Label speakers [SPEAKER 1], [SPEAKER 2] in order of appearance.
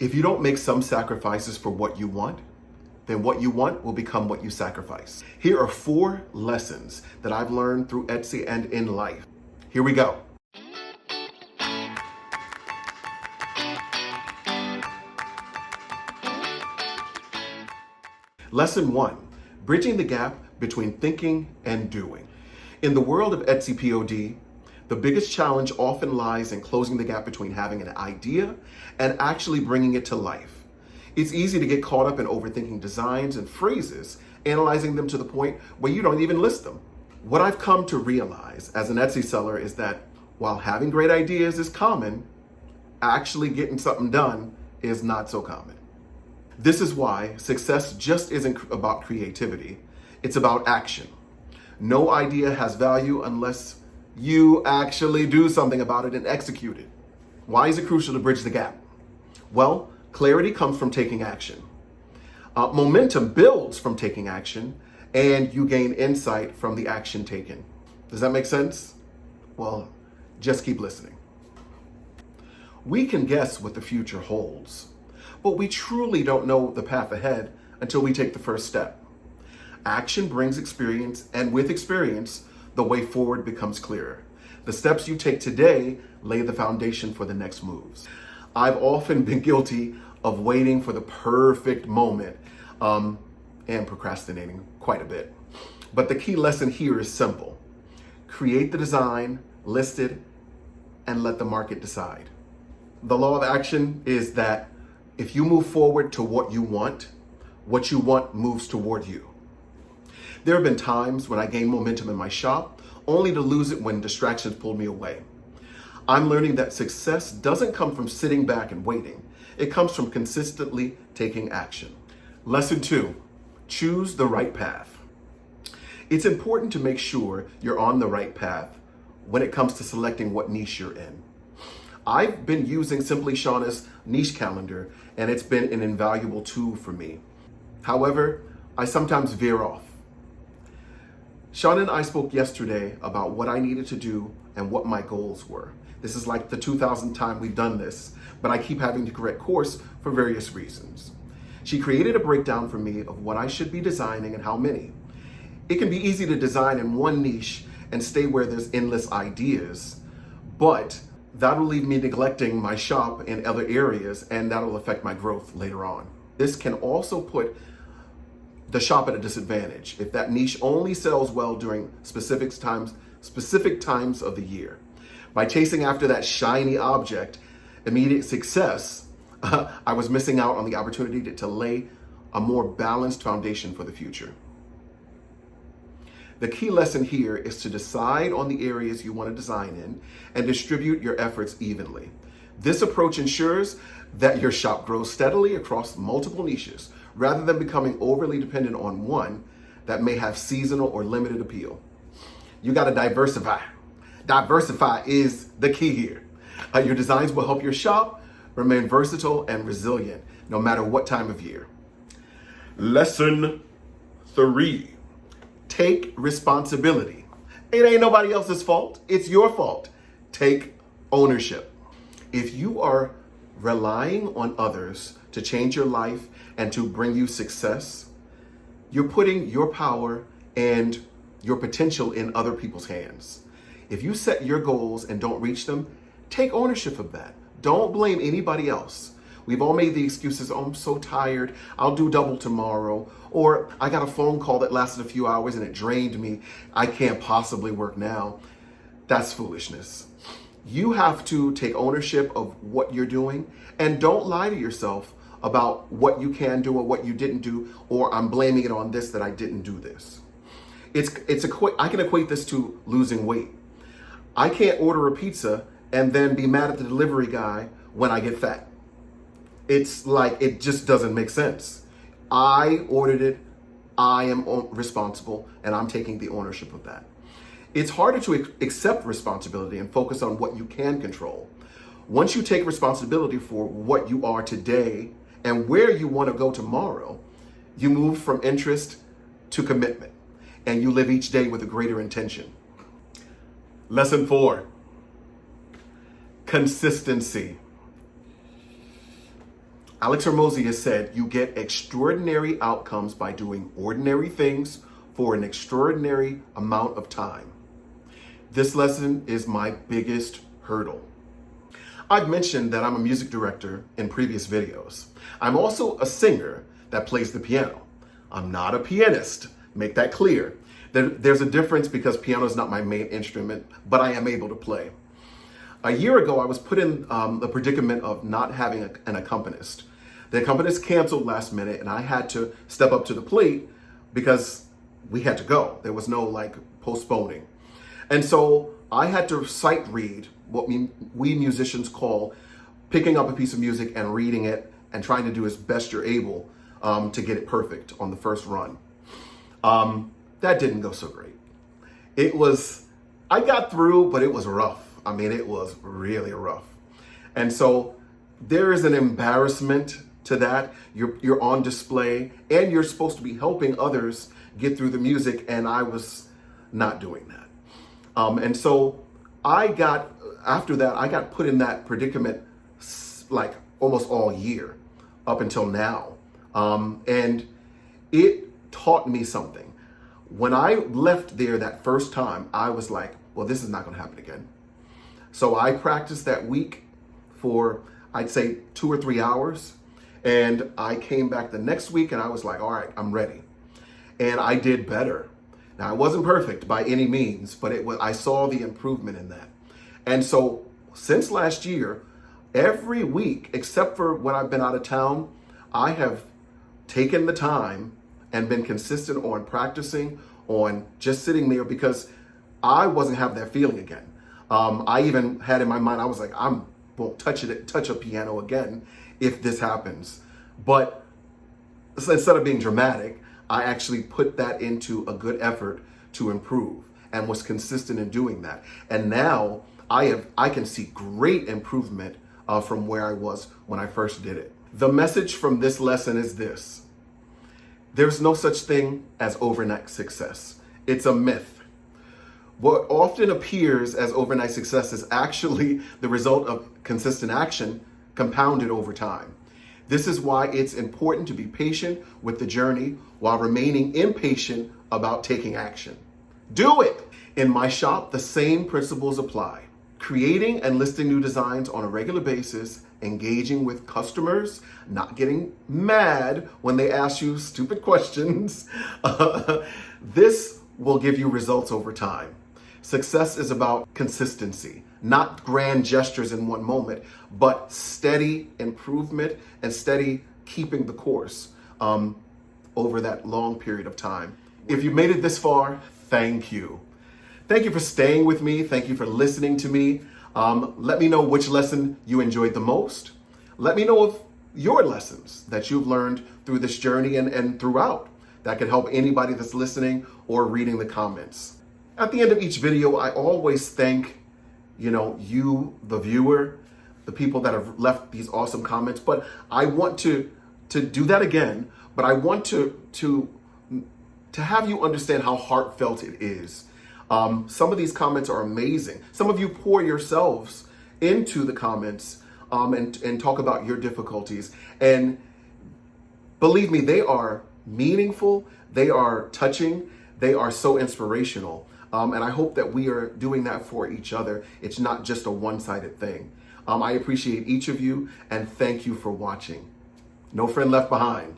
[SPEAKER 1] If you don't make some sacrifices for what you want, then what you want will become what you sacrifice. Here are 4 lessons that I've learned through Etsy and in life. Here we go. Lesson 1, bridging the gap between thinking and doing. In the world of Etsy POD, the biggest challenge often lies in closing the gap between having an idea and actually bringing it to life. It's easy to get caught up in overthinking designs and phrases, analyzing them to the point where you don't even list them. What I've come to realize as an Etsy seller is that while having great ideas is common, actually getting something done is not so common. This is why success just isn't about creativity, it's about action. No idea has value unless you actually do something about it and execute it. Why is it crucial to bridge the gap? Well, clarity comes from taking action. Momentum builds from taking action, and you gain insight from the action taken. Does that make sense? Well, just keep listening. We can guess what the future holds, but we truly don't know the path ahead until we take the first step. Action brings experience, and with experience, the way forward becomes clearer. The steps you take today lay the foundation for the next moves. I've often been guilty of waiting for the perfect moment and procrastinating quite a bit. But the key lesson here is simple. Create the design, list it, and let the market decide. The law of action is that if you move forward to what you want moves toward you. There have been times when I gained momentum in my shop, only to lose it when distractions pulled me away. I'm learning that success doesn't come from sitting back and waiting. It comes from consistently taking action. Lesson 2, choose the right path. It's important to make sure you're on the right path when it comes to selecting what niche you're in. I've been using Simply Shauna's niche calendar, and it's been an invaluable tool for me. However, I sometimes veer off. Shauna and I spoke yesterday about what I needed to do and what my goals were. This is like the 2000th time we've done this, but I keep having to correct course for various reasons. She created a breakdown for me of what I should be designing and how many. It can be easy to design in one niche and stay where there's endless ideas, but that'll leave me neglecting my shop in other areas, and that'll affect my growth later on. This can also put the shop at a disadvantage if that niche only sells well during specific times of the year. By chasing after that shiny object, immediate success, I was missing out on the opportunity to lay a more balanced foundation for the future. The key lesson here is to decide on the areas you want to design in and distribute your efforts evenly. This approach ensures that your shop grows steadily across multiple niches, rather than becoming overly dependent on one that may have seasonal or limited appeal. You got to diversify. Diversify is the key here. Your designs will help your shop remain versatile and resilient no matter what time of year. Lesson 3, take responsibility. It ain't nobody else's fault. It's your fault. Take ownership. If you are relying on others to change your life and to bring you success, you're putting your power and your potential in other people's hands. If you set your goals and don't reach them, take ownership of that. Don't blame anybody else. We've all made the excuses, oh, I'm so tired, I'll do double tomorrow, or I got a phone call that lasted a few hours and it drained me, I can't possibly work now. That's foolishness. You have to take ownership of what you're doing, and don't lie to yourself about what you can do or what you didn't do, or I'm blaming it on this that I didn't do this. I can equate this to losing weight. I can't order a pizza and then be mad at the delivery guy when I get fat. It's like, it just doesn't make sense. I ordered it, I am responsible, and I'm taking the ownership of that. It's harder to accept responsibility and focus on what you can control. Once you take responsibility for what you are today and where you want to go tomorrow, you move from interest to commitment, and you live each day with a greater intention. Lesson 4, consistency. Alex Hormozy has said, you get extraordinary outcomes by doing ordinary things for an extraordinary amount of time. This lesson is my biggest hurdle. I've mentioned that I'm a music director in previous videos. I'm also a singer that plays the piano. I'm not a pianist, make that clear. There's a difference because piano is not my main instrument, but I am able to play. A year ago, I was put in the predicament of not having an accompanist. The accompanist canceled last minute and I had to step up to the plate because we had to go. There was no postponing. And so I had to sight read, what we musicians call picking up a piece of music and reading it and trying to do as best you're able to get it perfect on the first run. That didn't go so great. I got through, but it was rough. I mean, it was really rough. And so there is an embarrassment to that. You're on display and you're supposed to be helping others get through the music, and I was not doing that. And so after that, I got put in that predicament like almost all year up until now. And it taught me something. When I left there that first time, I was like, well, this is not going to happen again. So I practiced that week for, I'd say, 2 or 3 hours. And I came back the next week and I was like, all right, I'm ready. And I did better. Now, I wasn't perfect by any means, but I saw the improvement in that. And so since last year, every week, except for when I've been out of town, I have taken the time and been consistent on practicing, on just sitting there, because I wasn't having that feeling again. I even had in my mind, I was like, I won't touch a piano again if this happens. But instead of being dramatic, I actually put that into a good effort to improve and was consistent in doing that. And now I can see great improvement from where I was when I first did it. The message from this lesson is this: there's no such thing as overnight success. It's a myth. What often appears as overnight success is actually the result of consistent action compounded over time. This is why it's important to be patient with the journey while remaining impatient about taking action. Do it! In my shop, the same principles apply. Creating and listing new designs on a regular basis, engaging with customers, not getting mad when they ask you stupid questions. This will give you results over time. Success is about consistency, not grand gestures in one moment, but steady improvement and steady keeping the course over that long period of time. If you made it this far, thank you. Thank you for staying with me. Thank you for listening to me. Let me know which lesson you enjoyed the most. Let me know of your lessons that you've learned through this journey and throughout that could help anybody that's listening or reading the comments. At the end of each video, I always thank, you, the viewer, the people that have left these awesome comments. But I want to do that again. But I want to have you understand how heartfelt it is. Some of these comments are amazing. Some of you pour yourselves into the comments and talk about your difficulties. And believe me, they are meaningful. They are touching. They are so inspirational. And I hope that we are doing that for each other. It's not just a one-sided thing. I appreciate each of you and thank you for watching. No friend left behind.